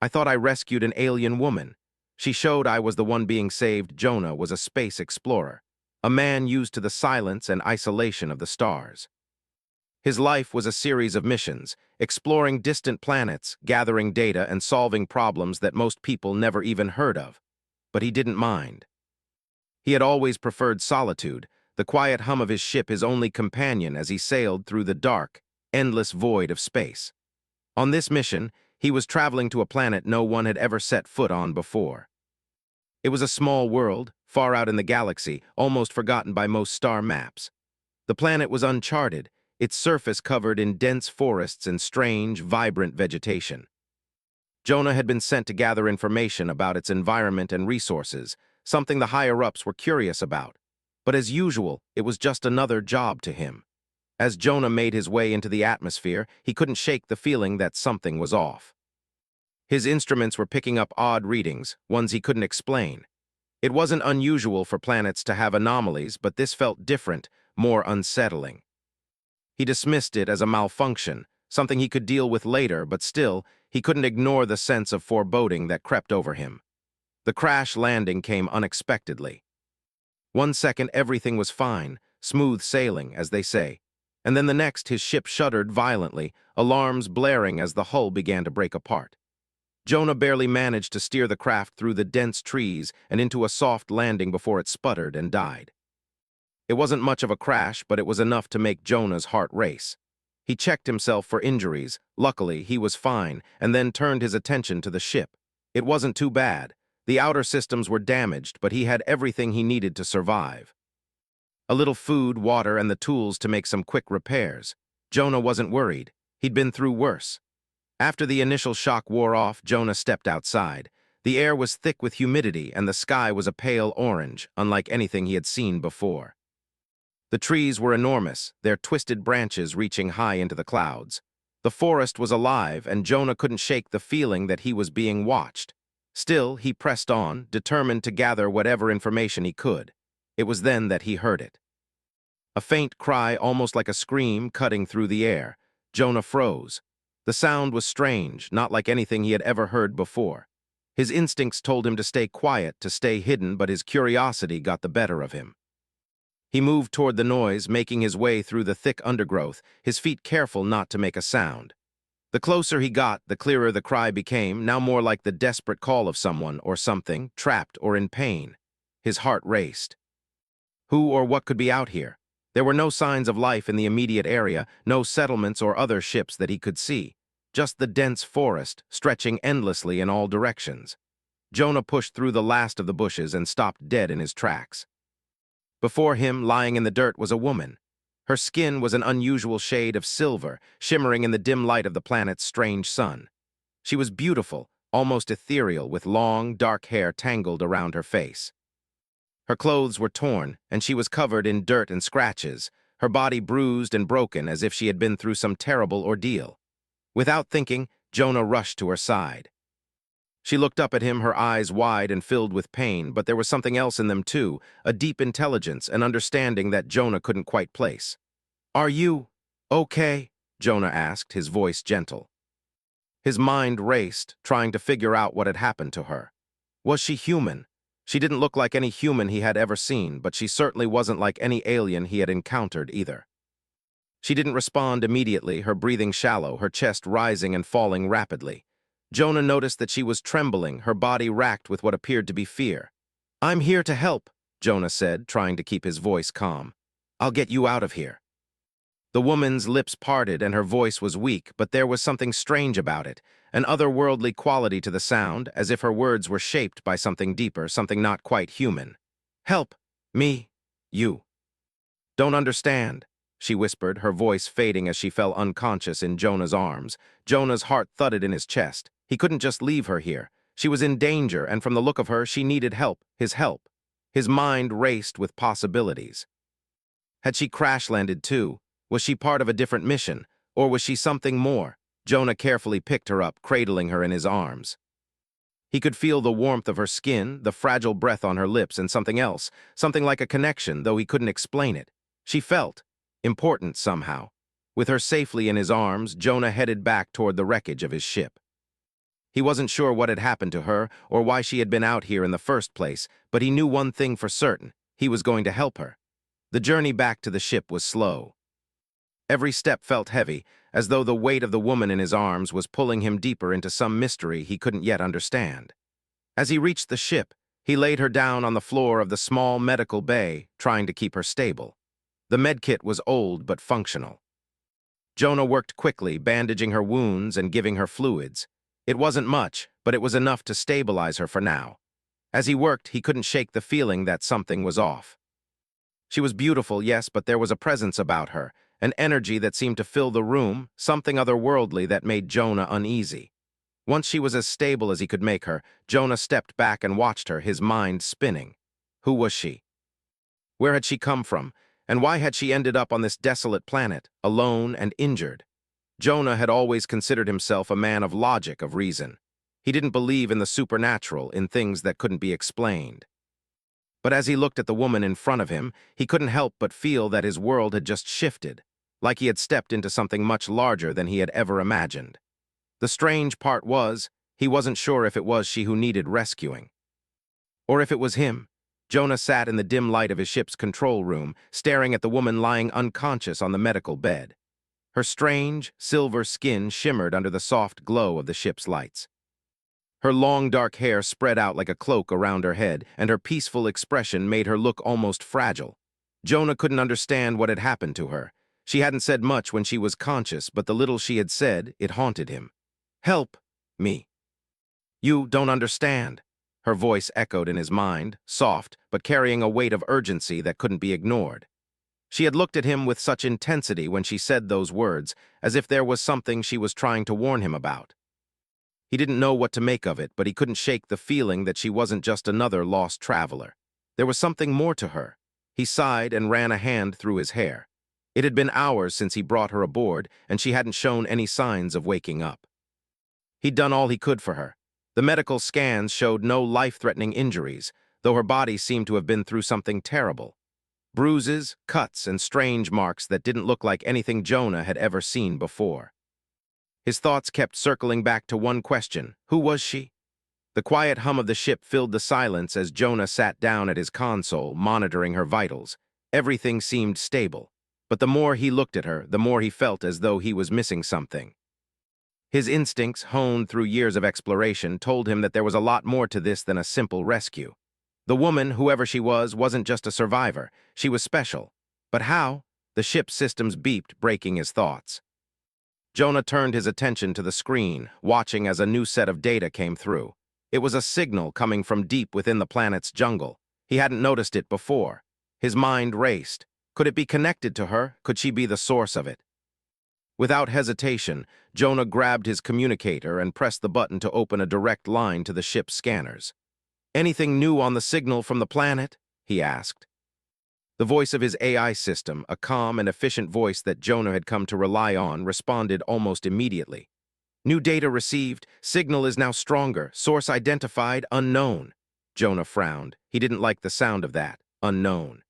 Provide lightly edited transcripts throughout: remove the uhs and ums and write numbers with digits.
I thought I rescued an alien woman. She showed I was the one being saved. Jonah was a space explorer, a man used to the silence and isolation of the stars. His life was a series of missions, exploring distant planets, gathering data, and solving problems that most people never even heard of. But he didn't mind. He had always preferred solitude, the quiet hum of his ship his only companion as he sailed through the dark, endless void of space. On this mission, he was traveling to a planet no one had ever set foot on before. It was a small world, far out in the galaxy, almost forgotten by most star maps. The planet was uncharted, its surface covered in dense forests and strange, vibrant vegetation. Jonah had been sent to gather information about its environment and resources, something the higher-ups were curious about. But as usual, it was just another job to him. As Jonah made his way into the atmosphere, he couldn't shake the feeling that something was off. His instruments were picking up odd readings, ones he couldn't explain. It wasn't unusual for planets to have anomalies, but this felt different, more unsettling. He dismissed it as a malfunction, something he could deal with later, but still, he couldn't ignore the sense of foreboding that crept over him. The crash landing came unexpectedly. 1 second everything was fine, smooth sailing, as they say. And then the next his ship shuddered violently, alarms blaring as the hull began to break apart. Jonah barely managed to steer the craft through the dense trees and into a soft landing before it sputtered and died. It wasn't much of a crash, but it was enough to make Jonah's heart race. He checked himself for injuries. Luckily, he was fine, and then turned his attention to the ship. It wasn't too bad. The outer systems were damaged, but he had everything he needed to survive. A little food, water, and the tools to make some quick repairs. Jonah wasn't worried. He'd been through worse. After the initial shock wore off, Jonah stepped outside. The air was thick with humidity, and the sky was a pale orange, unlike anything he had seen before. The trees were enormous, their twisted branches reaching high into the clouds. The forest was alive, and Jonah couldn't shake the feeling that he was being watched. Still, he pressed on, determined to gather whatever information he could. It was then that he heard it. A faint cry, almost like a scream, cutting through the air. Jonah froze. The sound was strange, not like anything he had ever heard before. His instincts told him to stay quiet, to stay hidden, but his curiosity got the better of him. He moved toward the noise, making his way through the thick undergrowth, his feet careful not to make a sound. The closer he got, the clearer the cry became, now more like the desperate call of someone or something, trapped or in pain. His heart raced. Who or what could be out here? There were no signs of life in the immediate area, no settlements or other ships that he could see. Just the dense forest, stretching endlessly in all directions. Jonah pushed through the last of the bushes and stopped dead in his tracks. Before him, lying in the dirt, was a woman. Her skin was an unusual shade of silver, shimmering in the dim light of the planet's strange sun. She was beautiful, almost ethereal, with long, dark hair tangled around her face. Her clothes were torn, and she was covered in dirt and scratches, her body bruised and broken as if she had been through some terrible ordeal. Without thinking, Jonah rushed to her side. She looked up at him, her eyes wide and filled with pain, but there was something else in them too, a deep intelligence, an understanding that Jonah couldn't quite place. "Are you okay?" Jonah asked, his voice gentle. His mind raced, trying to figure out what had happened to her. Was she human? She didn't look like any human he had ever seen, but she certainly wasn't like any alien he had encountered either. She didn't respond immediately, her breathing shallow, her chest rising and falling rapidly. Jonah noticed that she was trembling, her body racked with what appeared to be fear. "I'm here to help," Jonah said, trying to keep his voice calm. "I'll get you out of here." The woman's lips parted and her voice was weak, but there was something strange about it, an otherworldly quality to the sound, as if her words were shaped by something deeper, something not quite human. "Help. Me. You. Don't understand," she whispered, her voice fading as she fell unconscious in Jonah's arms. Jonah's heart thudded in his chest. He couldn't just leave her here. She was in danger, and from the look of her, she needed help, his help. His mind raced with possibilities. Had she crash-landed too? Was she part of a different mission? Or was she something more? Jonah carefully picked her up, cradling her in his arms. He could feel the warmth of her skin, the fragile breath on her lips, and something else, something like a connection, though he couldn't explain it. She felt important somehow. With her safely in his arms, Jonah headed back toward the wreckage of his ship. He wasn't sure what had happened to her or why she had been out here in the first place, but he knew one thing for certain: he was going to help her. The journey back to the ship was slow. Every step felt heavy, as though the weight of the woman in his arms was pulling him deeper into some mystery he couldn't yet understand. As he reached the ship, he laid her down on the floor of the small medical bay, trying to keep her stable. The medkit was old but functional. Jonah worked quickly, bandaging her wounds and giving her fluids. It wasn't much, but it was enough to stabilize her for now. As he worked, he couldn't shake the feeling that something was off. She was beautiful, yes, but there was a presence about her, an energy that seemed to fill the room, something otherworldly that made Jonah uneasy. Once she was as stable as he could make her, Jonah stepped back and watched her, his mind spinning. Who was she? Where had she come from? And why had she ended up on this desolate planet, alone and injured? Jonah had always considered himself a man of logic, of reason. He didn't believe in the supernatural, in things that couldn't be explained. But as he looked at the woman in front of him, he couldn't help but feel that his world had just shifted, like he had stepped into something much larger than he had ever imagined. The strange part was, he wasn't sure if it was she who needed rescuing. Or if it was him. Jonah sat in the dim light of his ship's control room, staring at the woman lying unconscious on the medical bed. Her strange, silver skin shimmered under the soft glow of the ship's lights. Her long dark hair spread out like a cloak around her head, and her peaceful expression made her look almost fragile. Jonah couldn't understand what had happened to her. She hadn't said much when she was conscious, but the little she had said, it haunted him. "Help me." "You don't understand." Her voice echoed in his mind, soft, but carrying a weight of urgency that couldn't be ignored. She had looked at him with such intensity when she said those words, as if there was something she was trying to warn him about. He didn't know what to make of it, but he couldn't shake the feeling that she wasn't just another lost traveler. There was something more to her. He sighed and ran a hand through his hair. It had been hours since he brought her aboard, and she hadn't shown any signs of waking up. He'd done all he could for her. The medical scans showed no life-threatening injuries, though her body seemed to have been through something terrible. Bruises, cuts, and strange marks that didn't look like anything Jonah had ever seen before. His thoughts kept circling back to one question: who was she? The quiet hum of the ship filled the silence as Jonah sat down at his console, monitoring her vitals. Everything seemed stable, but the more he looked at her, the more he felt as though he was missing something. His instincts, honed through years of exploration, told him that there was a lot more to this than a simple rescue. The woman, whoever she was, wasn't just a survivor. She was special. But how? The ship's systems beeped, breaking his thoughts. Jonah turned his attention to the screen, watching as a new set of data came through. It was a signal coming from deep within the planet's jungle. He hadn't noticed it before. His mind raced. Could it be connected to her? Could she be the source of it? Without hesitation, Jonah grabbed his communicator and pressed the button to open a direct line to the ship's scanners. "Anything new on the signal from the planet?" he asked. The voice of his AI system, a calm and efficient voice that Jonah had come to rely on, responded almost immediately. "New data received. Signal is now stronger. Source identified. Unknown." Jonah frowned. He didn't like the sound of that. Unknown.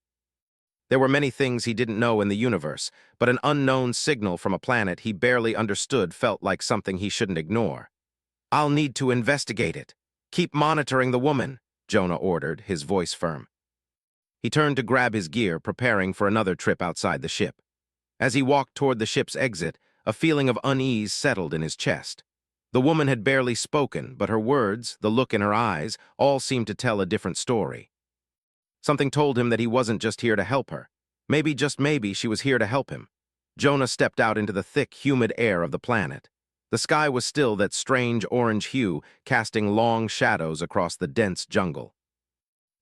There were many things he didn't know in the universe, but an unknown signal from a planet he barely understood felt like something he shouldn't ignore. "I'll need to investigate it. Keep monitoring the woman," Jonah ordered, his voice firm. He turned to grab his gear, preparing for another trip outside the ship. As he walked toward the ship's exit, a feeling of unease settled in his chest. The woman had barely spoken, but her words, the look in her eyes, all seemed to tell a different story. Something told him that he wasn't just here to help her. Maybe, just maybe, she was here to help him. Jonah stepped out into the thick, humid air of the planet. The sky was still that strange orange hue, casting long shadows across the dense jungle.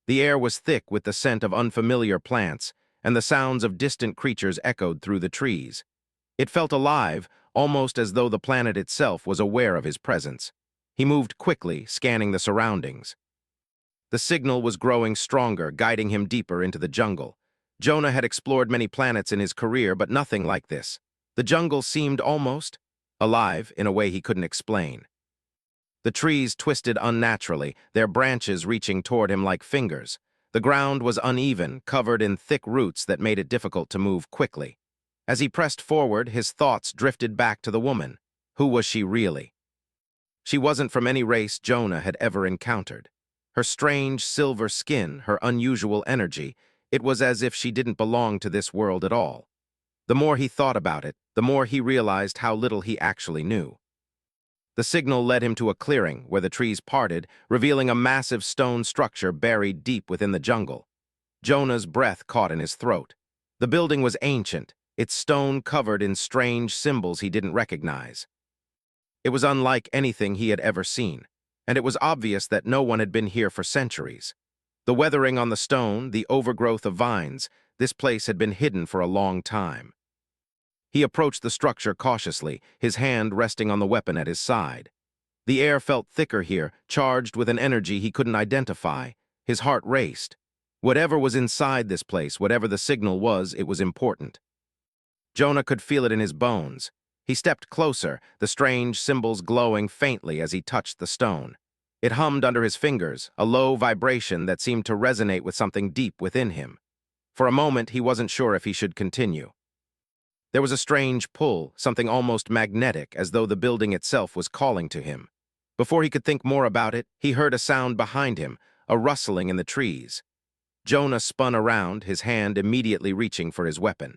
The air was thick with the scent of unfamiliar plants, and the sounds of distant creatures echoed through the trees. It felt alive, almost as though the planet itself was aware of his presence. He moved quickly, scanning the surroundings. The signal was growing stronger, guiding him deeper into the jungle. Jonah had explored many planets in his career, but nothing like this. The jungle seemed almost alive in a way he couldn't explain. The trees twisted unnaturally, their branches reaching toward him like fingers. The ground was uneven, covered in thick roots that made it difficult to move quickly. As he pressed forward, his thoughts drifted back to the woman. Who was she really? She wasn't from any race Jonah had ever encountered. Her strange silver skin, her unusual energy, it was as if she didn't belong to this world at all. The more he thought about it, the more he realized how little he actually knew. The signal led him to a clearing where the trees parted, revealing a massive stone structure buried deep within the jungle. Jonah's breath caught in his throat. The building was ancient, its stone covered in strange symbols he didn't recognize. It was unlike anything he had ever seen, and it was obvious that no one had been here for centuries. The weathering on the stone, the overgrowth of vines, this place had been hidden for a long time. He approached the structure cautiously, his hand resting on the weapon at his side. The air felt thicker here, charged with an energy he couldn't identify. His heart raced. Whatever was inside this place, whatever the signal was, it was important. Jonah could feel it in his bones. He stepped closer, the strange symbols glowing faintly as he touched the stone. It hummed under his fingers, a low vibration that seemed to resonate with something deep within him. For a moment, he wasn't sure if he should continue. There was a strange pull, something almost magnetic, as though the building itself was calling to him. Before he could think more about it, he heard a sound behind him, a rustling in the trees. Jonah spun around, his hand immediately reaching for his weapon.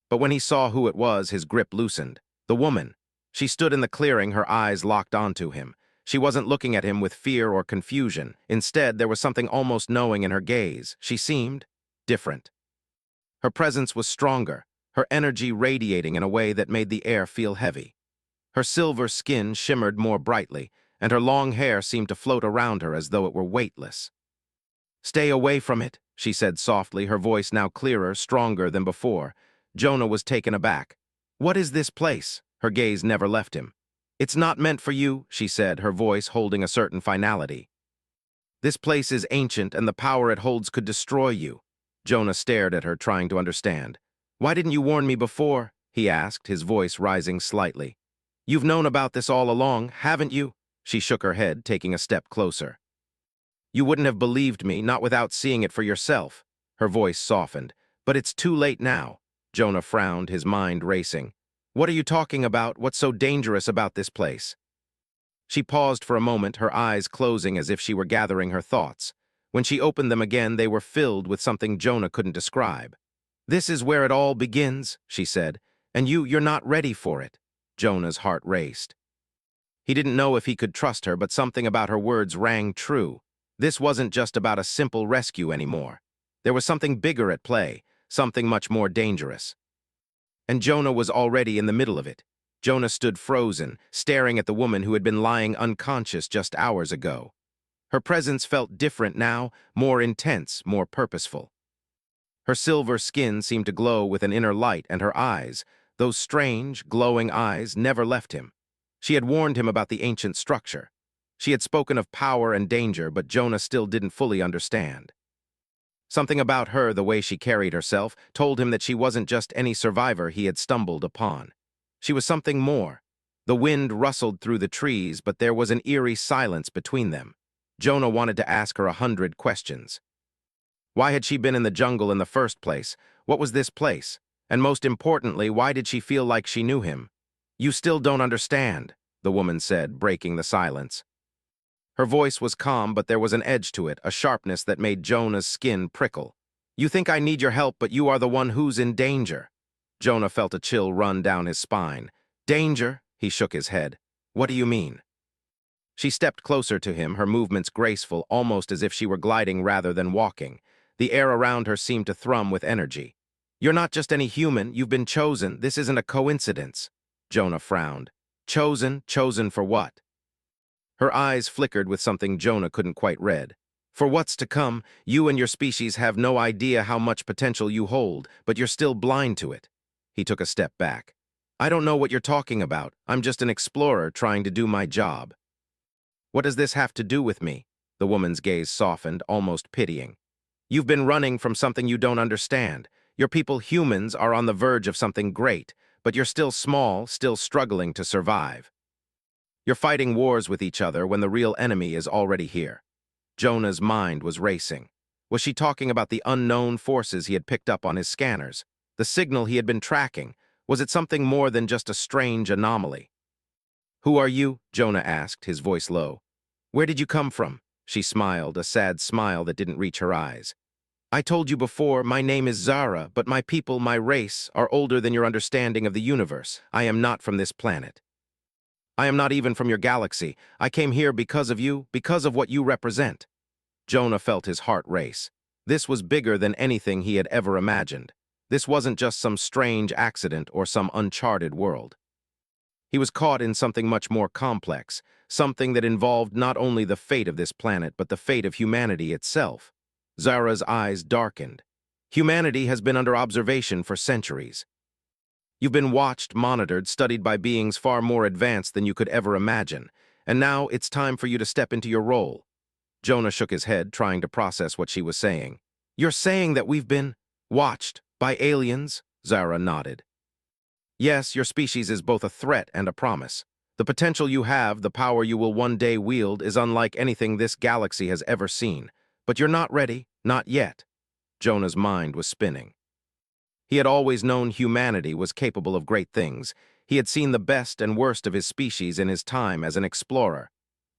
But when he saw who it was, his grip loosened. The woman. She stood in the clearing, her eyes locked onto him. She wasn't looking at him with fear or confusion. Instead, there was something almost knowing in her gaze. She seemed different. Her presence was stronger, her energy radiating in a way that made the air feel heavy. Her silver skin shimmered more brightly, and her long hair seemed to float around her as though it were weightless. "Stay away from it," she said softly, her voice now clearer, stronger than before. Jonah was taken aback. "What is this place?" Her gaze never left him. "It's not meant for you," she said, her voice holding a certain finality. "This place is ancient, and the power it holds could destroy you." Jonah stared at her, trying to understand. "Why didn't you warn me before?" he asked, his voice rising slightly. "You've known about this all along, haven't you?" She shook her head, taking a step closer. "You wouldn't have believed me, not without seeing it for yourself." Her voice softened. "But it's too late now." Jonah frowned, his mind racing. "What are you talking about? What's so dangerous about this place?" She paused for a moment, her eyes closing as if she were gathering her thoughts. When she opened them again, they were filled with something Jonah couldn't describe. "This is where it all begins," she said, "and you're not ready for it." Jonah's heart raced. He didn't know if he could trust her, but something about her words rang true. This wasn't just about a simple rescue anymore. There was something bigger at play, something much more dangerous. And Jonah was already in the middle of it. Jonah stood frozen, staring at the woman who had been lying unconscious just hours ago. Her presence felt different now, more intense, more purposeful. Her silver skin seemed to glow with an inner light, and her eyes, those strange, glowing eyes, never left him. She had warned him about the ancient structure. She had spoken of power and danger, but Jonah still didn't fully understand. Something about her, the way she carried herself, told him that she wasn't just any survivor he had stumbled upon. She was something more. The wind rustled through the trees, but there was an eerie silence between them. Jonah wanted to ask her 100 questions. Why had she been in the jungle in the first place? What was this place? And most importantly, why did she feel like she knew him? "You still don't understand," the woman said, breaking the silence. Her voice was calm, but there was an edge to it, a sharpness that made Jonah's skin prickle. "You think I need your help, but you are the one who's in danger." Jonah felt a chill run down his spine. "Danger?" He shook his head. "What do you mean?" She stepped closer to him, her movements graceful, almost as if she were gliding rather than walking. The air around her seemed to thrum with energy. "You're not just any human, you've been chosen. This isn't a coincidence." Jonah frowned. "Chosen? Chosen for what?" Her eyes flickered with something Jonah couldn't quite read. "For what's to come, you and your species have no idea how much potential you hold, but you're still blind to it." He took a step back. "I don't know what you're talking about. I'm just an explorer trying to do my job." "What does this have to do with me?" The woman's gaze softened, almost pitying. "You've been running from something you don't understand. Your people, humans, are on the verge of something great, but you're still small, still struggling to survive. You're fighting wars with each other when the real enemy is already here." Jonah's mind was racing. Was she talking about the unknown forces he had picked up on his scanners? The signal he had been tracking? Was it something more than just a strange anomaly? Who are you? Jonah asked, his voice low. Where did you come from? She smiled, a sad smile that didn't reach her eyes. I told you before, my name is Zara, but my people, my race, are older than your understanding of the universe. I am not from this planet. I am not even from your galaxy. I came here because of you, because of what you represent. Jonah felt his heart race. This was bigger than anything he had ever imagined. This wasn't just some strange accident or some uncharted world. He was caught in something much more complex, something that involved not only the fate of this planet, but the fate of humanity itself. Zara's eyes darkened. Humanity has been under observation for centuries. You've been watched, monitored, studied by beings far more advanced than you could ever imagine, and now it's time for you to step into your role. Jonah shook his head, trying to process what she was saying. You're saying that we've been watched by aliens? Zara nodded. Yes, your species is both a threat and a promise. The potential you have, the power you will one day wield, is unlike anything this galaxy has ever seen. But you're not ready, not yet. Jonah's mind was spinning. He had always known humanity was capable of great things. He had seen the best and worst of his species in his time as an explorer.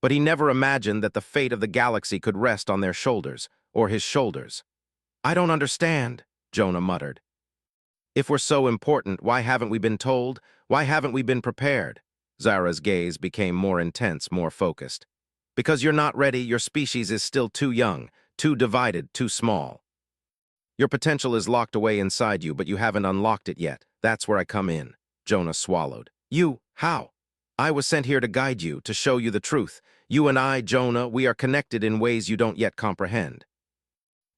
But he never imagined that the fate of the galaxy could rest on their shoulders, or his shoulders. I don't understand, Jonah muttered. If we're so important, why haven't we been told? Why haven't we been prepared? Zara's gaze became more intense, more focused. Because you're not ready, your species is still too young, too divided, too small. Your potential is locked away inside you, but you haven't unlocked it yet. That's where I come in. Jonah swallowed. You? How? I was sent here to guide you, to show you the truth. You and I, Jonah, we are connected in ways you don't yet comprehend.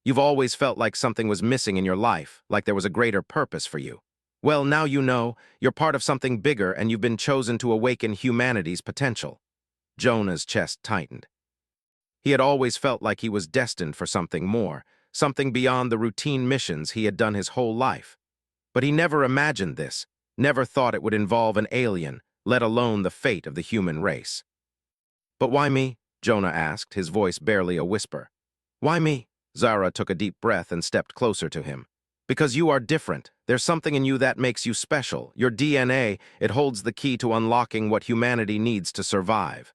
You've always felt like something was missing in your life, like there was a greater purpose for you. Well, now you know, you're part of something bigger and you've been chosen to awaken humanity's potential. Jonah's chest tightened. He had always felt like he was destined for something more, something beyond the routine missions he had done his whole life. But he never imagined this, never thought it would involve an alien, let alone the fate of the human race. But why me? Jonah asked, his voice barely a whisper. Why me? Zara took a deep breath and stepped closer to him. Because you are different. There's something in you that makes you special. Your DNA, it holds the key to unlocking what humanity needs to survive.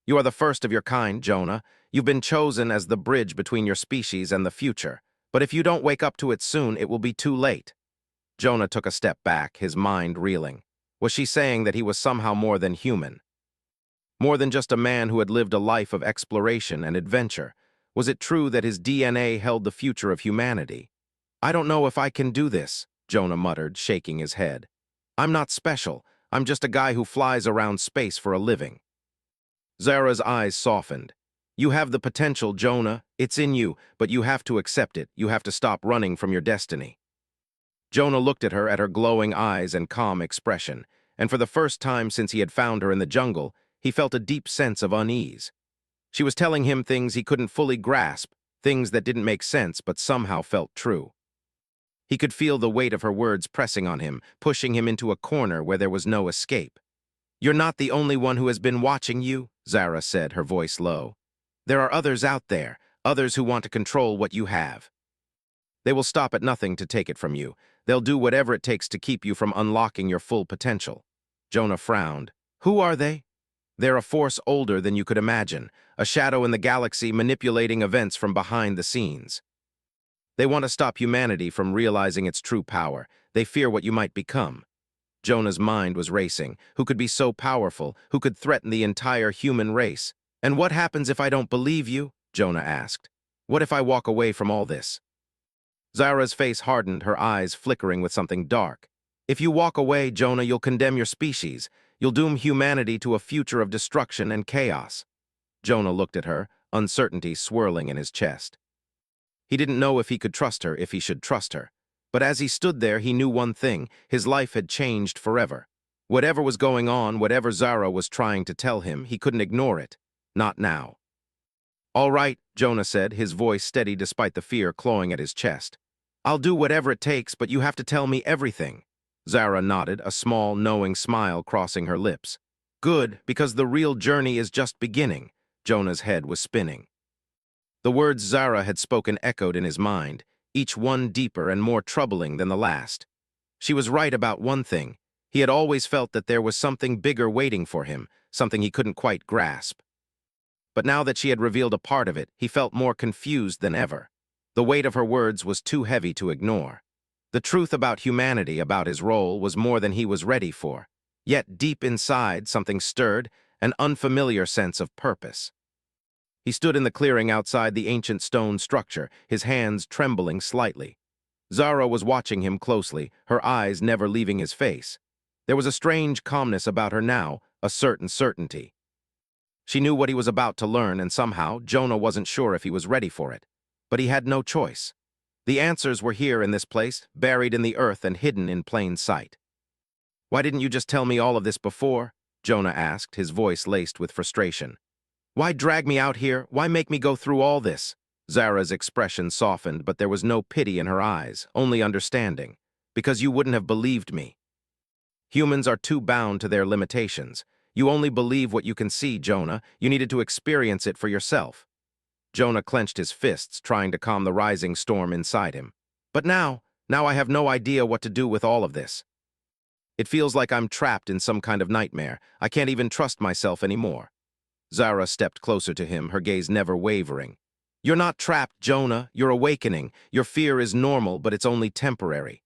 You are the first of your kind, Jonah. You've been chosen as the bridge between your species and the future. But if you don't wake up to it soon, it will be too late. Jonah took a step back, his mind reeling. Was she saying that he was somehow more than human? More than just a man who had lived a life of exploration and adventure? Was it true that his DNA held the future of humanity? I don't know if I can do this, Jonah muttered, shaking his head. I'm not special. I'm just a guy who flies around space for a living. Zara's eyes softened. You have the potential, Jonah. It's in you, but you have to accept it. You have to stop running from your destiny. Jonah looked at her glowing eyes and calm expression, and for the first time since he had found her in the jungle, he felt a deep sense of unease. She was telling him things he couldn't fully grasp, things that didn't make sense but somehow felt true. He could feel the weight of her words pressing on him, pushing him into a corner where there was no escape. You're not the only one who has been watching you, Zara said, her voice low. There are others out there, others who want to control what you have. They will stop at nothing to take it from you. They'll do whatever it takes to keep you from unlocking your full potential. Jonah frowned. Who are they? They're a force older than you could imagine, a shadow in the galaxy manipulating events from behind the scenes. They want to stop humanity from realizing its true power. They fear what you might become. Jonah's mind was racing. Who could be so powerful? Who could threaten the entire human race? And what happens if I don't believe you? Jonah asked. What if I walk away from all this? Zara's face hardened, her eyes flickering with something dark. If you walk away, Jonah, you'll condemn your species. You'll doom humanity to a future of destruction and chaos. Jonah looked at her, uncertainty swirling in his chest. He didn't know if he could trust her, if he should trust her. But as he stood there, he knew one thing. His life had changed forever. Whatever was going on, whatever Zara was trying to tell him, he couldn't ignore it. Not now. All right, Jonah said, his voice steady despite the fear clawing at his chest. I'll do whatever it takes, but you have to tell me everything. Zara nodded, a small, knowing smile crossing her lips. Good, because the real journey is just beginning. Jonah's head was spinning. The words Zara had spoken echoed in his mind, each one deeper and more troubling than the last. She was right about one thing. He had always felt that there was something bigger waiting for him, something he couldn't quite grasp. But now that she had revealed a part of it, he felt more confused than ever. The weight of her words was too heavy to ignore. The truth about humanity, about his role, was more than he was ready for. Yet deep inside, something stirred, an unfamiliar sense of purpose. He stood in the clearing outside the ancient stone structure, his hands trembling slightly. Zara was watching him closely, her eyes never leaving his face. There was a strange calmness about her now, a certain certainty. She knew what he was about to learn, and somehow Jonah wasn't sure if he was ready for it. But he had no choice. The answers were here in this place, buried in the earth and hidden in plain sight. "Why didn't you just tell me all of this before?" Jonah asked, his voice laced with frustration. "Why drag me out here? Why make me go through all this?" Zara's expression softened, but there was no pity in her eyes, only understanding. "Because you wouldn't have believed me." Humans are too bound to their limitations. You only believe what you can see, Jonah. You needed to experience it for yourself. Jonah clenched his fists, trying to calm the rising storm inside him. "But now I have no idea what to do with all of this. It feels like I'm trapped in some kind of nightmare. I can't even trust myself anymore." Zara stepped closer to him, her gaze never wavering. "You're not trapped, Jonah. You're awakening. Your fear is normal, but it's only temporary.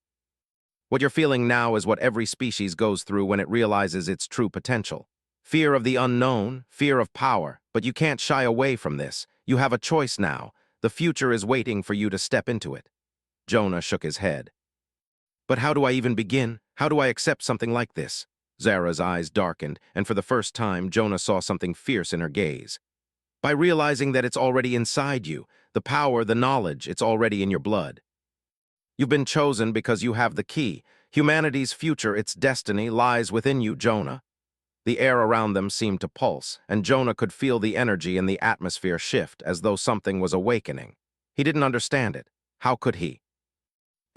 What you're feeling now is what every species goes through when it realizes its true potential. Fear of the unknown, fear of power, but you can't shy away from this. You have a choice now. The future is waiting for you to step into it." Jonah shook his head. "But how do I even begin? How do I accept something like this?" Zara's eyes darkened, and for the first time, Jonah saw something fierce in her gaze. "By realizing that it's already inside you, the power, the knowledge, it's already in your blood. You've been chosen because you have the key. Humanity's future, its destiny, lies within you, Jonah." The air around them seemed to pulse, and Jonah could feel the energy in the atmosphere shift as though something was awakening. He didn't understand it. How could he?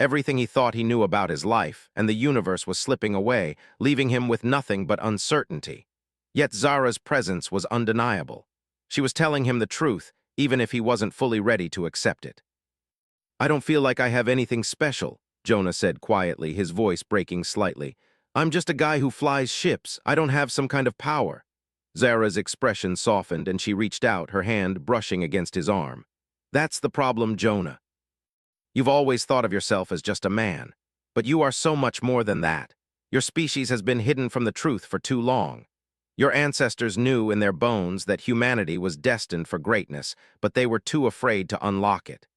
Everything he thought he knew about his life and the universe was slipping away, leaving him with nothing but uncertainty. Yet Zara's presence was undeniable. She was telling him the truth, even if he wasn't fully ready to accept it. "I don't feel like I have anything special," Jonah said quietly, his voice breaking slightly. "I'm just a guy who flies ships. I don't have some kind of power." Zara's expression softened and she reached out, her hand brushing against his arm. "That's the problem, Jonah. You've always thought of yourself as just a man, but you are so much more than that. Your species has been hidden from the truth for too long. Your ancestors knew in their bones that humanity was destined for greatness, but they were too afraid to unlock it.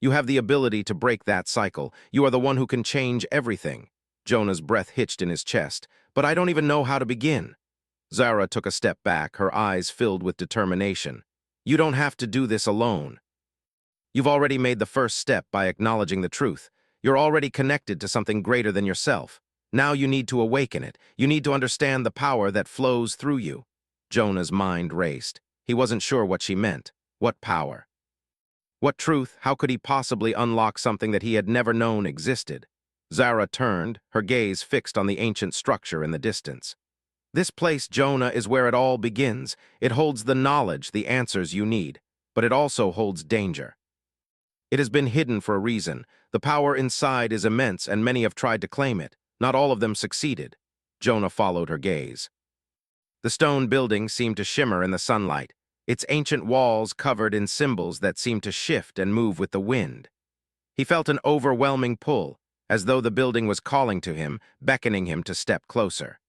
You have the ability to break that cycle. You are the one who can change everything." Jonah's breath hitched in his chest. "But I don't even know how to begin." Zara took a step back, her eyes filled with determination. "You don't have to do this alone. You've already made the first step by acknowledging the truth. You're already connected to something greater than yourself. Now you need to awaken it. You need to understand the power that flows through you." Jonah's mind raced. He wasn't sure what she meant. What power? What truth? How could he possibly unlock something that he had never known existed? Zara turned, her gaze fixed on the ancient structure in the distance. "This place, Jonah, is where it all begins. It holds the knowledge, the answers you need, but it also holds danger. It has been hidden for a reason. The power inside is immense, and many have tried to claim it. Not all of them succeeded." Jonah followed her gaze. The stone building seemed to shimmer in the sunlight, its ancient walls covered in symbols that seemed to shift and move with the wind. He felt an overwhelming pull, as though the building was calling to him, beckoning him to step closer.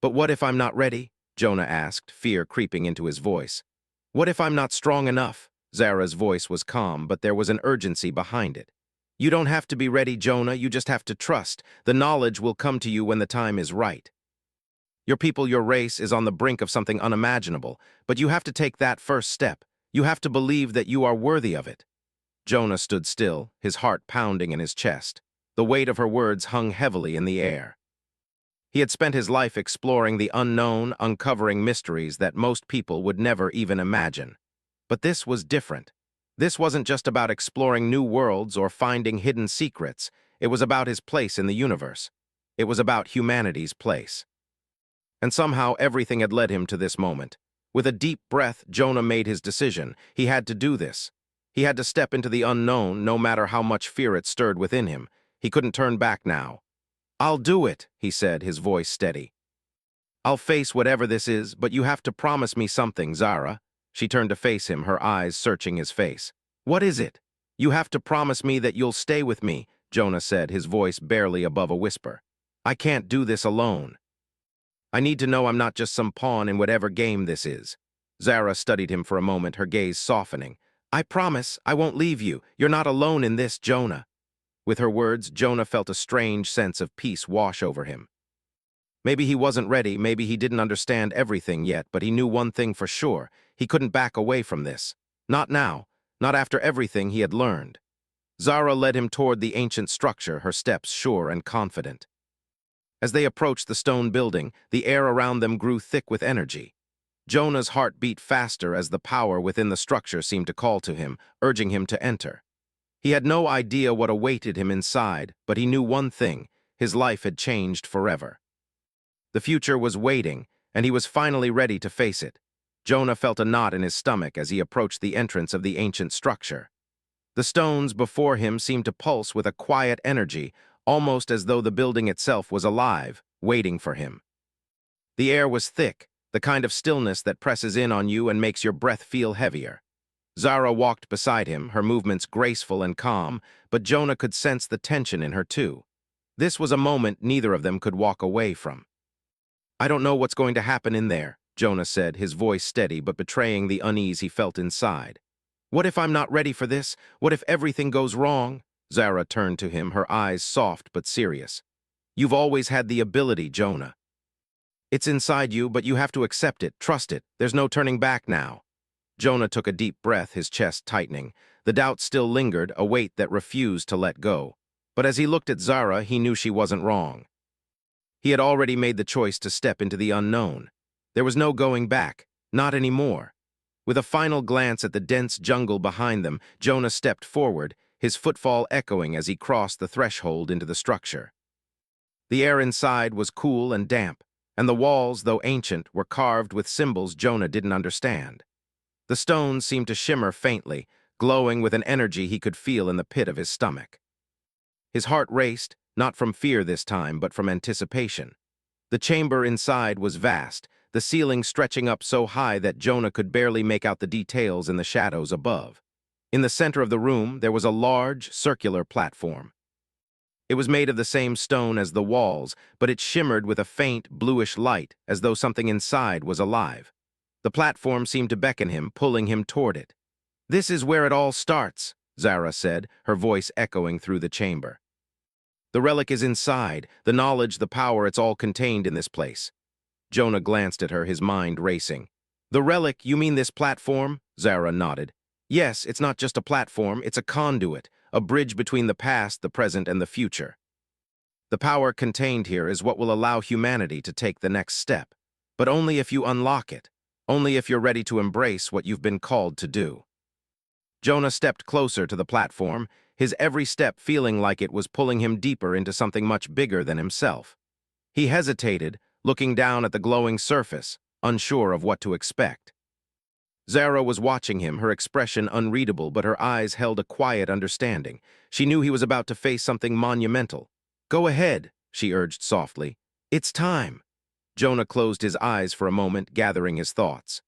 "But what if I'm not ready?" Jonah asked, fear creeping into his voice. "What if I'm not strong enough?" Zara's voice was calm, but there was an urgency behind it. "You don't have to be ready, Jonah. You just have to trust. The knowledge will come to you when the time is right. Your people, your race, is on the brink of something unimaginable, but you have to take that first step. You have to believe that you are worthy of it." Jonah stood still, his heart pounding in his chest. The weight of her words hung heavily in the air. He had spent his life exploring the unknown, uncovering mysteries that most people would never even imagine. But this was different. This wasn't just about exploring new worlds or finding hidden secrets. It was about his place in the universe. It was about humanity's place. And somehow everything had led him to this moment. With a deep breath, Jonah made his decision. He had to do this. He had to step into the unknown, no matter how much fear it stirred within him. He couldn't turn back now. "I'll do it," he said, his voice steady. "I'll face whatever this is, but you have to promise me something, Zara." She turned to face him, her eyes searching his face. "What is it?" "You have to promise me that you'll stay with me," Jonah said, his voice barely above a whisper. "I can't do this alone. I need to know I'm not just some pawn in whatever game this is." Zara studied him for a moment, her gaze softening. "I promise I won't leave you. You're not alone in this, Jonah." With her words, Jonah felt a strange sense of peace wash over him. Maybe he wasn't ready, maybe he didn't understand everything yet, but he knew one thing for sure. He couldn't back away from this. Not now, not after everything he had learned. Zara led him toward the ancient structure, her steps sure and confident. As they approached the stone building, the air around them grew thick with energy. Jonah's heart beat faster as the power within the structure seemed to call to him, urging him to enter. He had no idea what awaited him inside, but he knew one thing: his life had changed forever. The future was waiting, and he was finally ready to face it. Jonah felt a knot in his stomach as he approached the entrance of the ancient structure. The stones before him seemed to pulse with a quiet energy, almost as though the building itself was alive, waiting for him. The air was thick, the kind of stillness that presses in on you and makes your breath feel heavier. Zara walked beside him, her movements graceful and calm, but Jonah could sense the tension in her too. This was a moment neither of them could walk away from. "I don't know what's going to happen in there," Jonah said, his voice steady but betraying the unease he felt inside. "What if I'm not ready for this? What if everything goes wrong?" Zara turned to him, her eyes soft but serious. "You've always had the ability, Jonah. It's inside you, but you have to accept it, trust it. There's no turning back now." Jonah took a deep breath, his chest tightening. The doubt still lingered, a weight that refused to let go. But as he looked at Zara, he knew she wasn't wrong. He had already made the choice to step into the unknown. There was no going back, not anymore. With a final glance at the dense jungle behind them, Jonah stepped forward, his footfall echoing as he crossed the threshold into the structure. The air inside was cool and damp, and the walls, though ancient, were carved with symbols Jonah didn't understand. The stones seemed to shimmer faintly, glowing with an energy he could feel in the pit of his stomach. His heart raced, not from fear this time, but from anticipation. The chamber inside was vast, the ceiling stretching up so high that Jonah could barely make out the details in the shadows above. In the center of the room, there was a large, circular platform. It was made of the same stone as the walls, but it shimmered with a faint, bluish light, as though something inside was alive. The platform seemed to beckon him, pulling him toward it. "This is where it all starts," Zara said, her voice echoing through the chamber. "The relic is inside, the knowledge, the power, it's all contained in this place." Jonah glanced at her, his mind racing. "The relic, you mean this platform?" Zara nodded. "Yes, it's not just a platform, it's a conduit, a bridge between the past, the present, and the future. The power contained here is what will allow humanity to take the next step, but only if you unlock it, only if you're ready to embrace what you've been called to do." Jonah stepped closer to the platform, his every step feeling like it was pulling him deeper into something much bigger than himself. He hesitated, looking down at the glowing surface, unsure of what to expect. Zara was watching him, her expression unreadable, but her eyes held a quiet understanding. She knew he was about to face something monumental. "Go ahead," she urged softly. "It's time." Jonah closed his eyes for a moment, gathering his thoughts.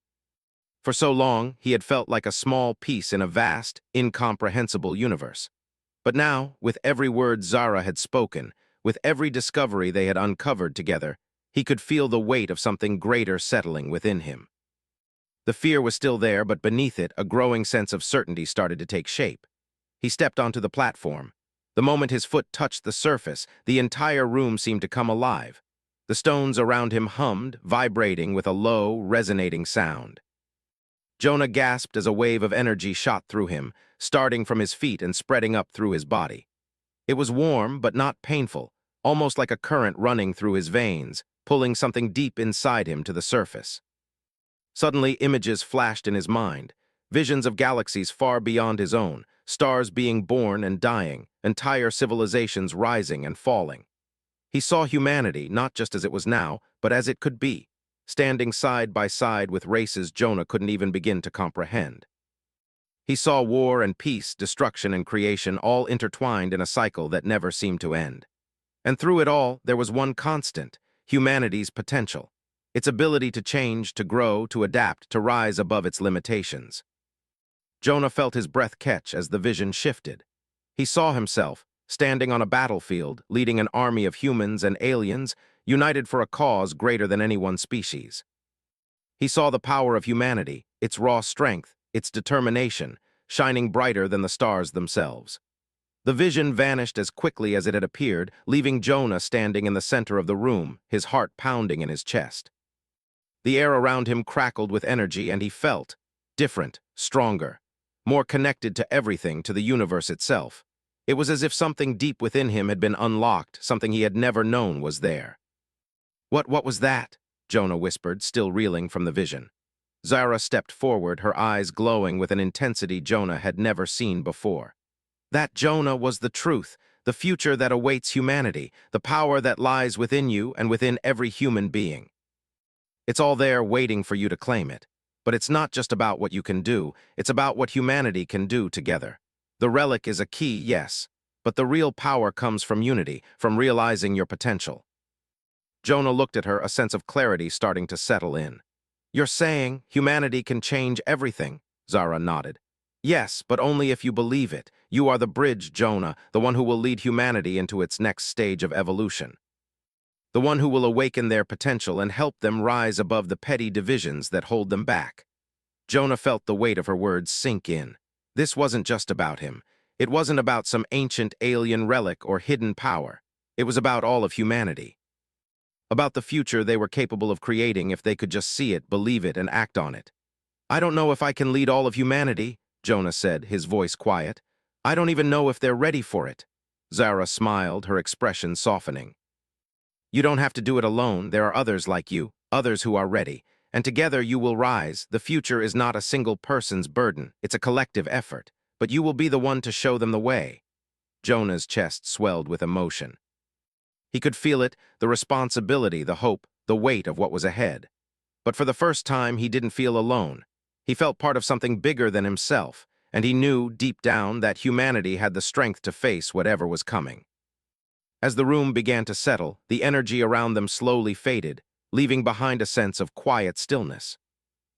For so long, he had felt like a small piece in a vast, incomprehensible universe. But now, with every word Zara had spoken, with every discovery they had uncovered together, he could feel the weight of something greater settling within him. The fear was still there, but beneath it, a growing sense of certainty started to take shape. He stepped onto the platform. The moment his foot touched the surface, the entire room seemed to come alive. The stones around him hummed, vibrating with a low, resonating sound. Jonah gasped as a wave of energy shot through him, starting from his feet and spreading up through his body. It was warm, but not painful, almost like a current running through his veins, pulling something deep inside him to the surface. Suddenly, images flashed in his mind, visions of galaxies far beyond his own, stars being born and dying, entire civilizations rising and falling. He saw humanity not just as it was now, but as it could be, standing side by side with races Jonah couldn't even begin to comprehend. He saw war and peace, destruction and creation all intertwined in a cycle that never seemed to end. And through it all, there was one constant: humanity's potential. Its ability to change, to grow, to adapt, to rise above its limitations. Jonah felt his breath catch as the vision shifted. He saw himself, standing on a battlefield, leading an army of humans and aliens, united for a cause greater than any one species. He saw the power of humanity, its raw strength, its determination, shining brighter than the stars themselves. The vision vanished as quickly as it had appeared, leaving Jonah standing in the center of the room, his heart pounding in his chest. The air around him crackled with energy, and he felt different, stronger, more connected to everything, to the universe itself. It was as if something deep within him had been unlocked, something he had never known was there. What was that?" Jonah whispered, still reeling from the vision. Zara stepped forward, her eyes glowing with an intensity Jonah had never seen before. That, Jonah, was the truth, the future that awaits humanity, the power that lies within you and within every human being. It's all there waiting for you to claim it. But it's not just about what you can do, it's about what humanity can do together. The relic is a key, yes, but the real power comes from unity, from realizing your potential. Jonah looked at her, a sense of clarity starting to settle in. "You're saying humanity can change everything?" Zara nodded. "Yes, but only if you believe it. You are the bridge, Jonah, the one who will lead humanity into its next stage of evolution. The one who will awaken their potential and help them rise above the petty divisions that hold them back." Jonah felt the weight of her words sink in. This wasn't just about him. It wasn't about some ancient alien relic or hidden power. It was about all of humanity. About the future they were capable of creating if they could just see it, believe it, and act on it. "I don't know if I can lead all of humanity," Jonah said, his voice quiet. "I don't even know if they're ready for it." Zara smiled, her expression softening. "You don't have to do it alone. There are others like you, others who are ready. And together you will rise. The future is not a single person's burden. It's a collective effort. But you will be the one to show them the way." Jonah's chest swelled with emotion. He could feel it, the responsibility, the hope, the weight of what was ahead. But for the first time, he didn't feel alone. He felt part of something bigger than himself, and he knew, deep down, that humanity had the strength to face whatever was coming. As the room began to settle, the energy around them slowly faded, leaving behind a sense of quiet stillness.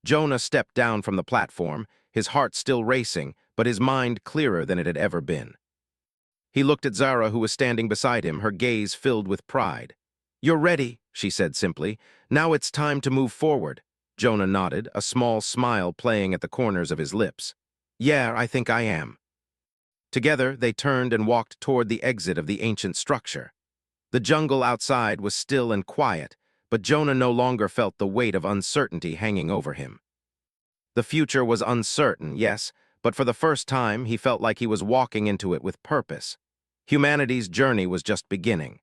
Jonah stepped down from the platform, his heart still racing, but his mind clearer than it had ever been. He looked at Zara, who was standing beside him, her gaze filled with pride. "You're ready," she said simply. "Now it's time to move forward." Jonah nodded, a small smile playing at the corners of his lips. "Yeah, I think I am." Together, they turned and walked toward the exit of the ancient structure. The jungle outside was still and quiet, but Jonah no longer felt the weight of uncertainty hanging over him. The future was uncertain, yes, but for the first time he felt like he was walking into it with purpose. Humanity's journey was just beginning.